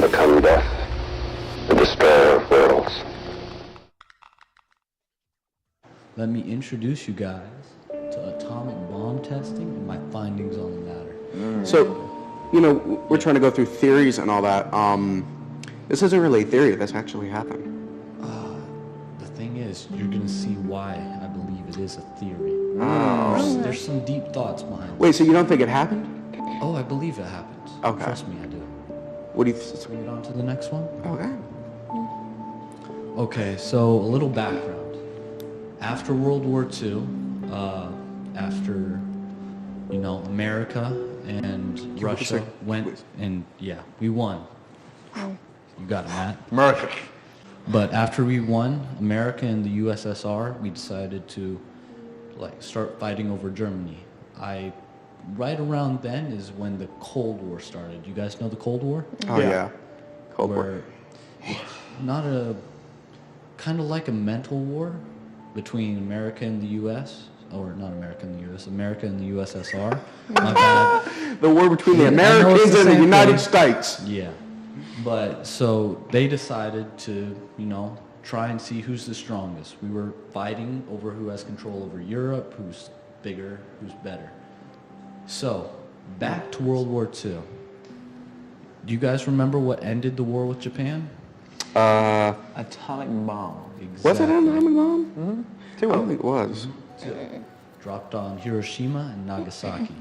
become death, the destroyer of worlds. Let me introduce you guys to atomic bomb testing and my findings on the matter. So, you know, we're trying to go through theories and all that. This isn't really a theory. This actually happened. The thing is, you're going to see why I believe it is a theory. Oh. There's some deep thoughts behind it. Wait, so you don't think it happened? Oh, I believe it happened. Okay. Trust me, I do. What do you Let's bring it on to the next one. Okay. Okay, so a little background. After World War II, after, America and Russia went, and we won. You got it, Matt. America. But after we won, America and the USSR, we decided to start fighting over Germany. Right around then is when the Cold War started. You guys know the Cold War? Oh, yeah. Cold War. Not a, kind of like a mental war between America and the US, or not America and the US, America and the USSR. My bad. The war between the I know Americans it's the and the same United thing. States. Yeah. But so they decided to, try and see who's the strongest. We were fighting over who has control over Europe, who's bigger, who's better. So, back to World War II. Do you guys remember what ended the war with Japan? Atomic bomb. Exactly. Was it an atomic bomb? Mm-hmm. I don't think it was. Dropped on Hiroshima and Nagasaki.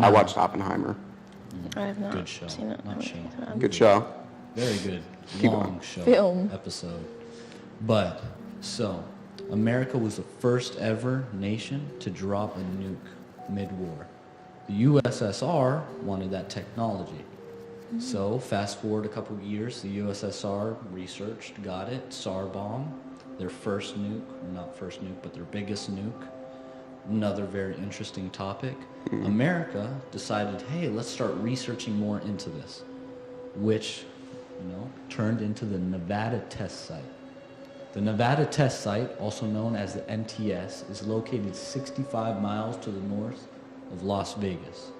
I watched Oppenheimer. I have not Good show. seen it. Not show. Good show. Very good. Keep Long on. show. Film. Episode. But, so, America was the first ever nation to drop a nuke mid-war. The USSR wanted that technology. So, fast forward a couple of years, the USSR researched, got it, Tsar bomb, their first nuke, or not first nuke, but their biggest nuke. Another very interesting topic. America decided, hey, let's start researching more into this, which, turned into the Nevada test site. The Nevada test site, also known as the NTS, is located 65 miles to the north of Las Vegas.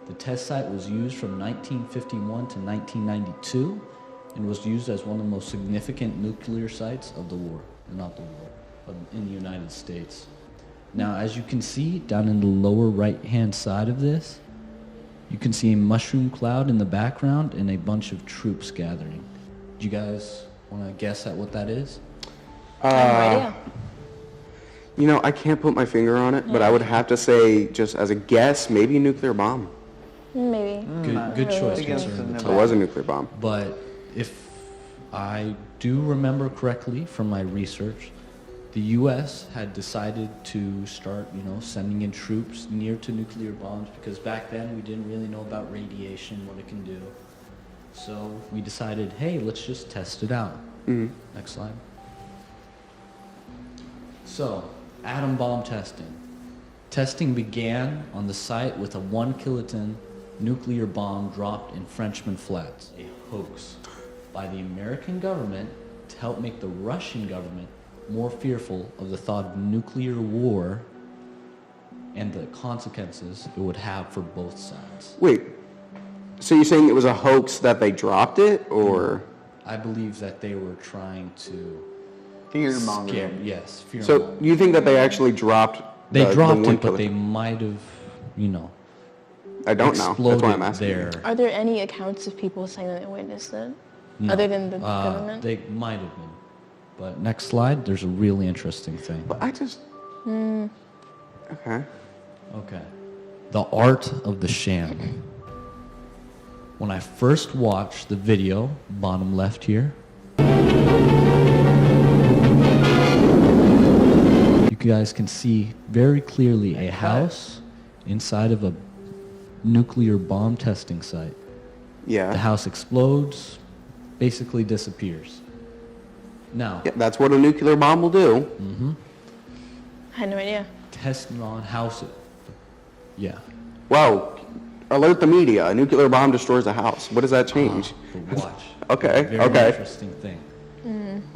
The test site was used from 1951 to 1992 and was used as one of the most significant nuclear sites of the war, not the war, but in the United States. Now, as you can see down in the lower right-hand side of this, you can see a mushroom cloud in the background and a bunch of troops gathering. Do you guys want to guess at what that is? I have no idea. I can't put my finger on it, but I would have to say, just as a guess, maybe a nuclear bomb. Maybe. Good choice. Against considering the the It time. was a nuclear bomb. But if I do remember correctly from my research, the U.S. had decided to start, sending in troops near to nuclear bombs because back then we didn't really know about radiation, what it can do. So we decided, hey, let's just test it out. Mm-hmm. Next slide. So, atom bomb testing. Testing began on the site with a 1 kiloton nuclear bomb dropped in Frenchman Flats, a hoax by the American government to help make the Russian government more fearful of the thought of nuclear war and the consequences it would have for both sides. Wait, so you're saying it was a hoax that they dropped it, or? I believe that they were trying to Fear monger. scare, yes, fear So monger. you think that they actually dropped They the dropped 1 it, but they kiloton? might have, I don't know. That's why I'm exploded asking. there. Are there any accounts of people saying that they witnessed it? No. Other than the government? They might have been. But next slide, there's a really interesting thing. But I just... Okay. Okay. The art of the sham. When I first watched the video, bottom left here, you guys can see very clearly a house inside of a nuclear bomb testing site. The Yeah. house explodes, basically disappears. Now, Yeah, that's what a nuclear bomb will do. I had no idea. testing on house. Yeah. Whoa. Alert the media. A nuclear bomb destroys a house. What does that change? But watch. Okay, Very okay. interesting thing.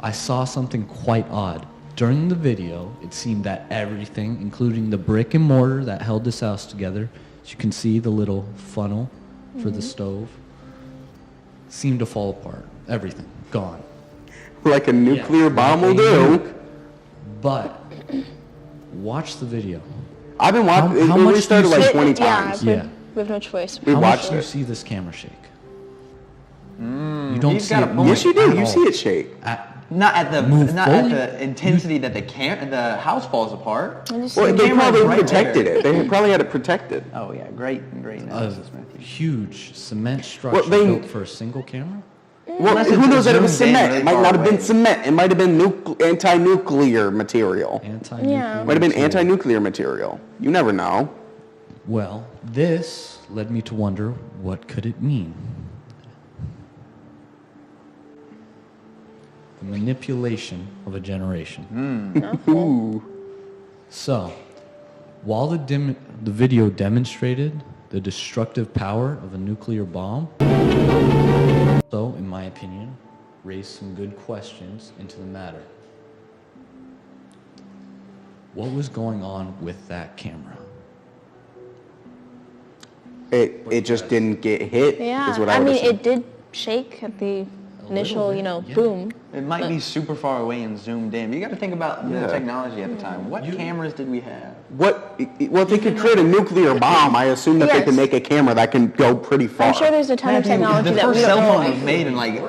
I saw something quite odd. During the video, it seemed that everything, including the brick and mortar that held this house together, as you can see the little funnel for the stove, seemed to fall apart. Everything gone. Like a nuclear bomb will Like a do. nuke. But watch the video. I've been watching. How It much restarted do you like see- 20 Yeah, times. Yeah. we have no choice. We How much watched do you it. see this camera shake? You don't he's see got it a point. move Yes, you do. at You all. see it shake. Not at the Move fully? intensity that the house falls apart. I just Well, see they camera's probably right protected there. it. They probably had it protected. Oh yeah, great A analysis, Matthew. huge cement structure they- built for a single camera? Well, Unless who it's knows that it was zoomed in cement? really It might far not have been away. cement. It might have been anti-nuclear material. Anti-nuclear Yeah. Might have been material. anti-nuclear material. You never know. Well, this led me to wonder, what could it mean? The manipulation of a generation. Ooh. So, while the video demonstrated the destructive power of a nuclear bomb, so, in my opinion, raised some good questions into the matter. What was going on with that camera? It just didn't get hit. Yeah, Is what I would mean, assume. it did shake at the initial, bit, you know, yeah. boom. It might be super far away and zoomed in. You got to think about Yeah. the technology at the time. What cameras did we have? Well, if they could create a nuclear bomb, I assume that they Yes. can make a camera that can go pretty far. I'm sure there's a ton of technology the that first we cell don't know phone of. was made in like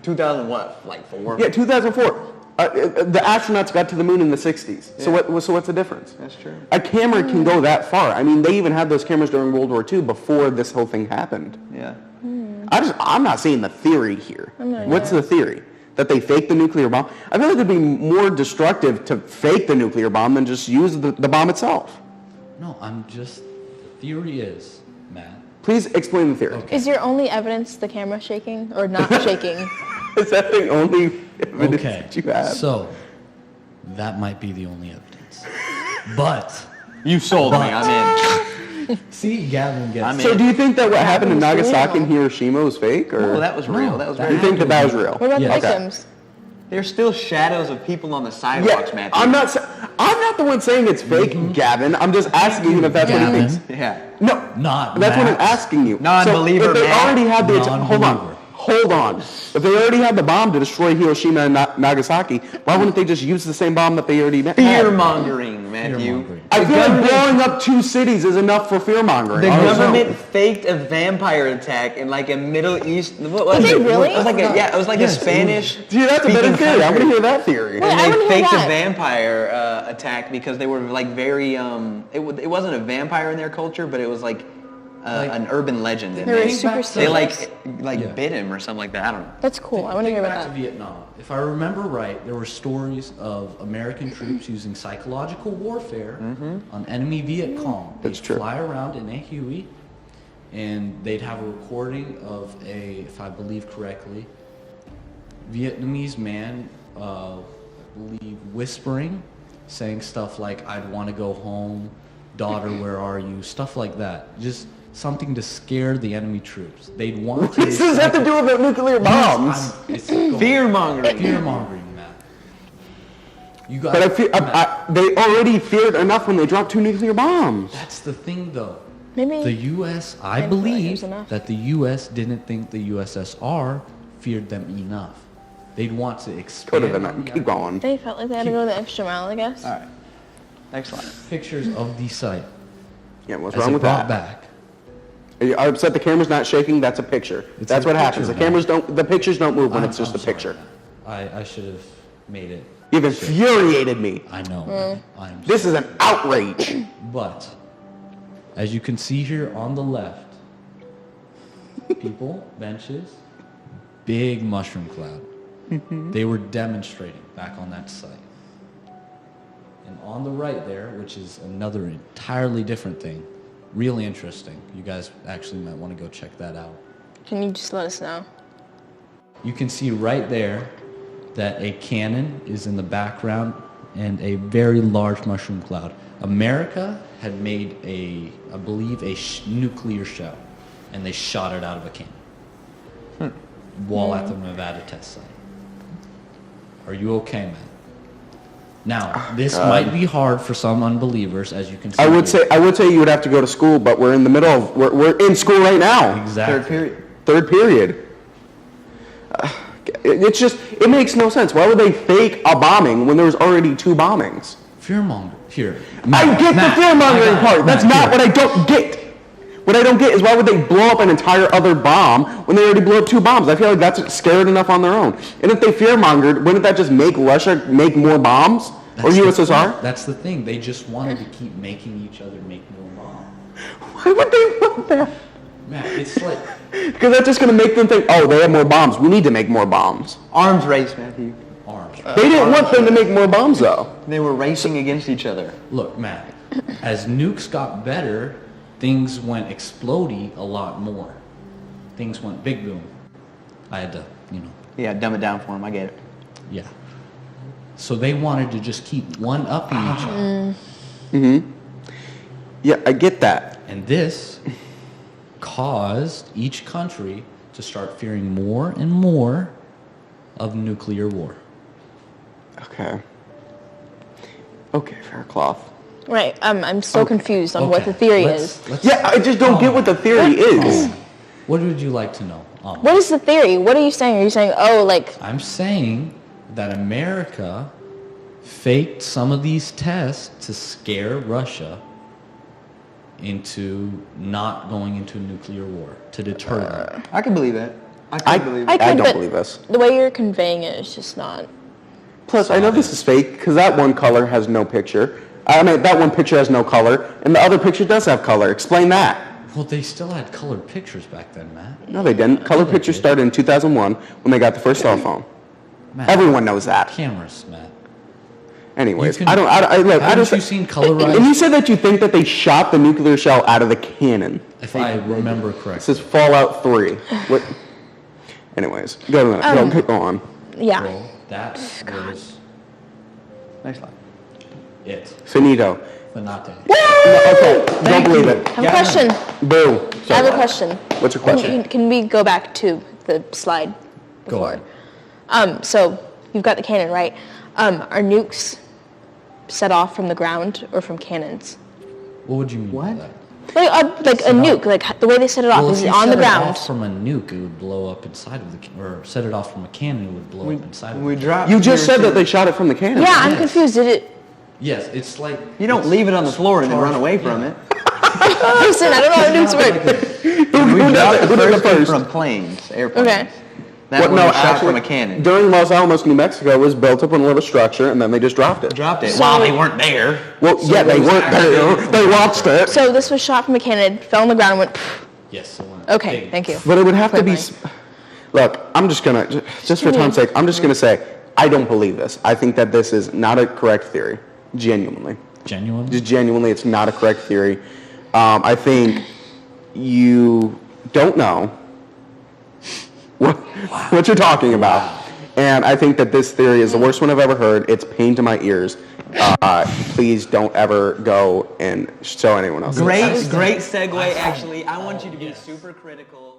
2000 what? Like 4? Yeah, 2004. The astronauts got to the moon in the 60s. So Yeah. what's the difference? That's true. A camera can go that far. I mean, they even had those cameras during World War II before this whole thing happened. Yeah. I'm not seeing the theory here. not What's the theory? That they faked the nuclear bomb? I feel like it'd be more destructive to fake the nuclear bomb than just use the bomb itself. No, the theory is, Matt, Please explain the theory. Is your only evidence the camera shaking or not shaking? Is that the only evidence okay, that you have? so that might be the only evidence. But, You sold me. I'm in. see, Gavin gets I'm So in. do you think that what happened in was Nagasaki real. and Hiroshima was fake? Or Oh, that was real. No, That was that you very think that was real? What about Yes. the Okay. victims? There's still shadows of people on the Yeah, sidewalks, Matthew. I'm not the one saying it's fake, Gavin. I'm just asking you if that's what he Gavin. thinks. Yeah. No, Not that's what I'm Matt. asking you. Non-believer, So if they Matt. already had the Non-believer. hold on. If they already had the bomb to destroy Hiroshima and Nagasaki, why wouldn't they just use the same bomb that they already had? Fear mongering, Matthew. Fear-mongering. I feel like blowing up 2 cities is enough for fear mongering. The government faked a vampire attack in like a Middle East. What was Did they it? really? It was like it was like Yes, a Spanish. See, that's a better speaking theory. I want to country. hear that theory. Wait, I And wanna they hear faked a that. vampire attack because they were like very it wasn't a vampire in their culture, but it was like an urban legend. And They were they superstitious. like bit him or something like that. I don't know. That's cool. I want to hear Think about back to that. Vietnam. If I remember right, there were stories of American troops using psychological warfare on enemy Viet Cong. That's They'd true. fly around in a Huey, and they'd have a recording of if I believe correctly, Vietnamese man, I believe, whispering, saying stuff like, "I'd want to go home, daughter, where are you?" Stuff like that. Just something to scare the enemy troops. They'd want What to. does this have to do with the nuclear bombs? Fear mongering. Fear mongering, Matt. You got. But I feel they already feared enough when they dropped 2 nuclear bombs. That's the thing, though. Maybe The U.S. I didn't feel like it believe was enough. that the U.S. didn't think the USSR feared them enough. They'd want to Could expand. have been. on the Keep going. they felt like they had to go the extra mile, I guess. All right. Next slide. pictures of the site. Yeah, what's As wrong it with brought that? back. Are you upset the camera's not shaking? That's a picture. It's That's a what happens. picture, The cameras don't. The pictures don't move when I'm- it's just I'm a sorry, picture. Matt. I should have made it. You've infuriated me. I know. Man. I'm This is an outrage. But as you can see here on the left, people, benches, big mushroom cloud. They were demonstrating back on that site. And on the right there, which is another entirely different thing, really interesting. You guys actually might want to go check that out. Can you just let us know? You can see right there that a cannon is in the background and a very large mushroom cloud. America had made I believe, a nuclear shell, and they shot it out of a cannon while at the Nevada test site. Are you okay, man? Now, this might be hard for some unbelievers, as you can see. I would say you would have to go to school, but we're in the middle of we're in school right now. exactly. Third period. Third period. It makes no sense. Why would they fake a bombing when there was already 2 bombings? Fearmonger. Here. I get the fear-mongering part. That's not what I don't get. What I don't get is why would they blow up an entire other bomb when they already blew up 2 bombs? I feel like that's scared enough on their own. And if they fear-mongered, wouldn't that just make Russia make more bombs? Or USSR? That's the thing. They just wanted to keep making each other make more bombs. Why would they want that? Man, it's like... Because that's just going to make them think, oh, they have more bombs. We need to make more bombs. Arms race, Matthew. Arms. They didn't want them to make more bombs, though. They were racing against each other. Look, Matt, as nukes got better, things went explodey a lot more. Things went big boom. I had to, Yeah, dumb it down for them. I get it. Yeah. So they wanted to just keep one-upping each other. Mm-hmm. Yeah, I get that. And this caused each country to start fearing more and more of nuclear war. Okay. Okay, fair cloth. Right. I'm so confused on what the theory is. Yeah, I just don't get what the theory is. What would you like to know? What is the theory? What are you saying? Are you saying, I'm saying that America faked some of these tests to scare Russia into not going into a nuclear war, to deter them. I can believe that. I believe I it. don't believe this. The way you're conveying it is just not. Plus, I know this is fake because that one color has no picture. I mean, that one picture has no color, and the other picture does have color. Explain that. Well, they still had colored pictures back then, Matt. No, they didn't. Color pictures started in 2001 when they got the first cell phone. Matt, Everyone knows that. Cameras, Matt. Anyways, You can- haven't you seen colorized? And you said that you think that they shot the nuclear shell out of the cannon. If I remember This correctly. is Fallout 3. What? Anyways, go on. Yeah. Well, that was Next slide. it. Finito. Finate. Okay, don't believe it. I have a question. Boo. I have a question. What's your question? Can we go back to the slide before? So you've got the cannon, right? Are nukes set off from the ground or from cannons? What would you mean by that? Like a nuke, like the way they set it off Well, is if you on the set it ground. off from a nuke, it would blow up inside of the, or set it off from a cannon, it would blow up inside of We the. dropped. You just said that they shot it from the cannon. Yeah, I'm confused. Did it? Yes, it's like. You don't leave it on the floor and then run away from it. Listen, I don't know how nukes work. We dropped the Who did it first one first? from planes, airplanes. Okay. That one was shot from a cannon. During Los Alamos, New Mexico, it was built up on a little structure, and then they just dropped it. Dropped it. So- While they weren't there. Well, yeah, they weren't there. They watched it. So this was shot from a cannon, fell on the ground, and went. Yes. it went Okay, big. thank you. But it would have to be. Clarifying. Look, I'm just gonna, just for time's sake, I'm just gonna say, I don't believe this. I think that this is not a correct theory. Genuinely. Genuine? Just genuinely, it's not a correct theory. I think you don't know what you're talking about. And I think that this theory is the worst one I've ever heard. It's pain to my ears. Please don't ever go and show anyone else. Great segue, actually. I want you to be super critical